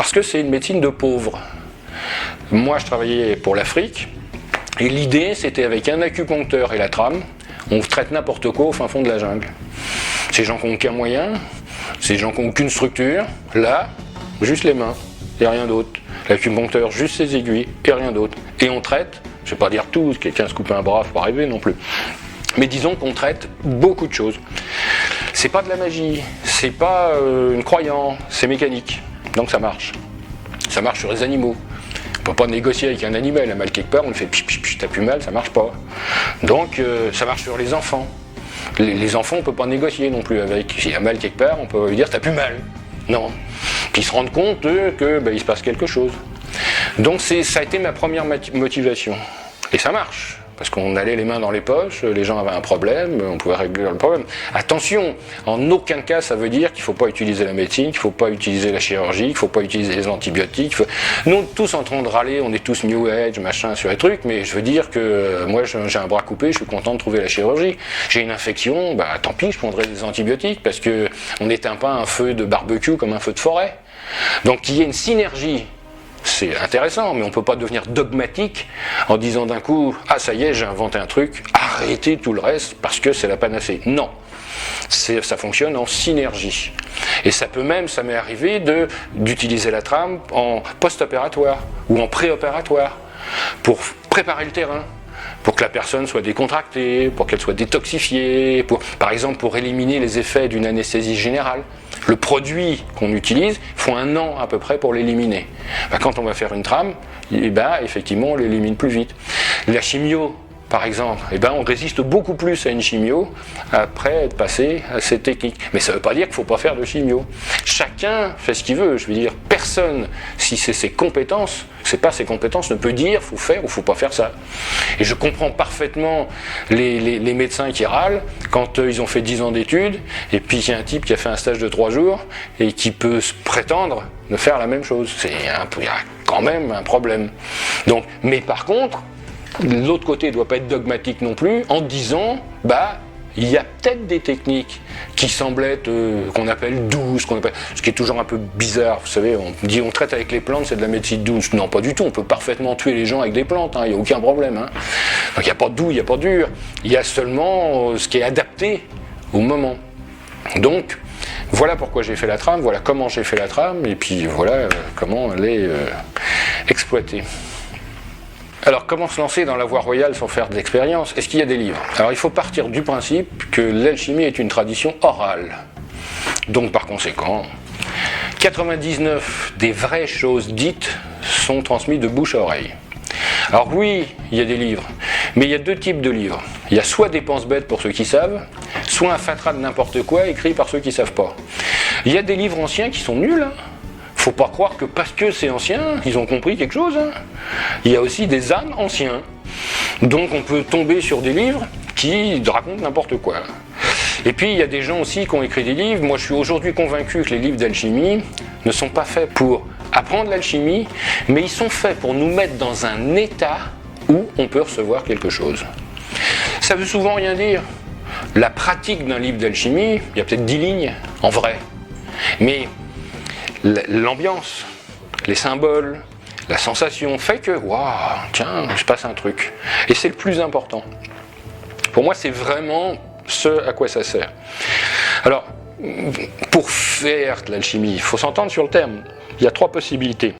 Parce que c'est une médecine de pauvres. Moi, je travaillais pour l'Afrique, et l'idée, c'était avec un acupuncteur et la trame, on traite n'importe quoi au fin fond de la jungle. Ces gens qui n'ont aucun moyen, ces gens qui n'ont aucune structure, là, juste les mains, et rien d'autre. L'acupuncteur, juste ses aiguilles, et rien d'autre. Et on traite, je ne vais pas dire tout, quelqu'un se coupe un bras, faut pas rêver non plus. Mais disons qu'on traite beaucoup de choses. C'est pas de la magie, c'est pas une croyance, c'est mécanique. Donc ça marche. Ça marche sur les animaux. On ne peut pas négocier avec un animal, il a mal quelque part, on le fait pich, t'as plus mal, ça marche pas. Donc ça marche sur les enfants. Les enfants, on ne peut pas négocier non plus avec. S'il a mal quelque part, on peut lui dire t'as plus mal. Non. Puis ils se rendent compte qu'il se passe quelque chose. Donc ça a été ma première motivation. Et ça marche. Parce qu'on allait les mains dans les poches, les gens avaient un problème, on pouvait régler le problème. Attention, en aucun cas ça veut dire qu'il ne faut pas utiliser la médecine, qu'il ne faut pas utiliser la chirurgie, qu'il ne faut pas utiliser les antibiotiques. Nous, tous en train de râler, on est tous New Age, machin, sur les trucs, mais je veux dire que moi j'ai un bras coupé, je suis content de trouver la chirurgie. J'ai une infection, tant pis, je prendrai des antibiotiques, parce qu'on n'éteint pas un feu de barbecue comme un feu de forêt. Donc qu'il y ait une synergie. C'est intéressant, mais on ne peut pas devenir dogmatique en disant d'un coup « Ah, ça y est, j'ai inventé un truc, arrêtez tout le reste parce que c'est la panacée. » Non, ça fonctionne en synergie. Et ça m'est arrivé d'utiliser la trame en post-opératoire ou en pré-opératoire pour préparer le terrain, pour que la personne soit décontractée, pour qu'elle soit détoxifiée, par exemple pour éliminer les effets d'une anesthésie générale. Le produit qu'on utilise, il faut 1 an à peu près pour l'éliminer. Quand on va faire une trame, effectivement on l'élimine plus vite. La chimio, par exemple, on résiste beaucoup plus à une chimio après être passé à ces techniques. Mais ça ne veut pas dire qu'il ne faut pas faire de chimio. Chacun fait ce qu'il veut. Je veux dire, personne, si c'est ses compétences, c'est pas ses compétences, ne peut dire faut faire ou faut pas faire ça. Et je comprends parfaitement les médecins qui râlent quand ils ont fait 10 ans d'études et puis il y a un type qui a fait un stage de 3 jours et qui peut se prétendre de faire la même chose. Il y a quand même un problème. Donc, mais par contre, l'autre côté ne doit pas être dogmatique non plus en disant il y a peut-être des techniques qui semblent être, qu'on appelle douces, ce qui est toujours un peu bizarre, vous savez, on dit on traite avec les plantes, c'est de la médecine douce. Non, pas du tout, on peut parfaitement tuer les gens avec des plantes, il n'y a aucun problème. Donc il n'y a pas de doux, il n'y a pas de dur, il y a seulement ce qui est adapté au moment. Donc, voilà pourquoi j'ai fait la trame, voilà comment j'ai fait la trame, et puis voilà comment elle est exploitée. Alors, comment se lancer dans la voie royale sans faire de l'expérience? Est-ce qu'il y a des livres? Alors, il faut partir du principe que l'alchimie est une tradition orale. Donc, par conséquent, 99 des vraies choses dites sont transmises de bouche à oreille. Alors oui, il y a des livres, mais il y a 2 types de livres. Il y a soit des pense-bêtes pour ceux qui savent, soit un fatras de n'importe quoi écrit par ceux qui ne savent pas. Il y a des livres anciens qui sont nuls, Faut pas croire que parce que c'est ancien, ils ont compris quelque chose. Il y a aussi des ânes anciens. Donc on peut tomber sur des livres qui racontent n'importe quoi. Et puis il y a des gens aussi qui ont écrit des livres. Moi je suis aujourd'hui convaincu que les livres d'alchimie ne sont pas faits pour apprendre l'alchimie, mais ils sont faits pour nous mettre dans un état où on peut recevoir quelque chose. Ça veut souvent rien dire. La pratique d'un livre d'alchimie, il y a peut-être 10 lignes en vrai. Mais l'ambiance, les symboles, la sensation fait que, waouh, tiens, il se passe un truc. Et c'est le plus important. Pour moi, c'est vraiment ce à quoi ça sert. Alors, pour faire de l'alchimie, il faut s'entendre sur le terme. Il y a 3 possibilités.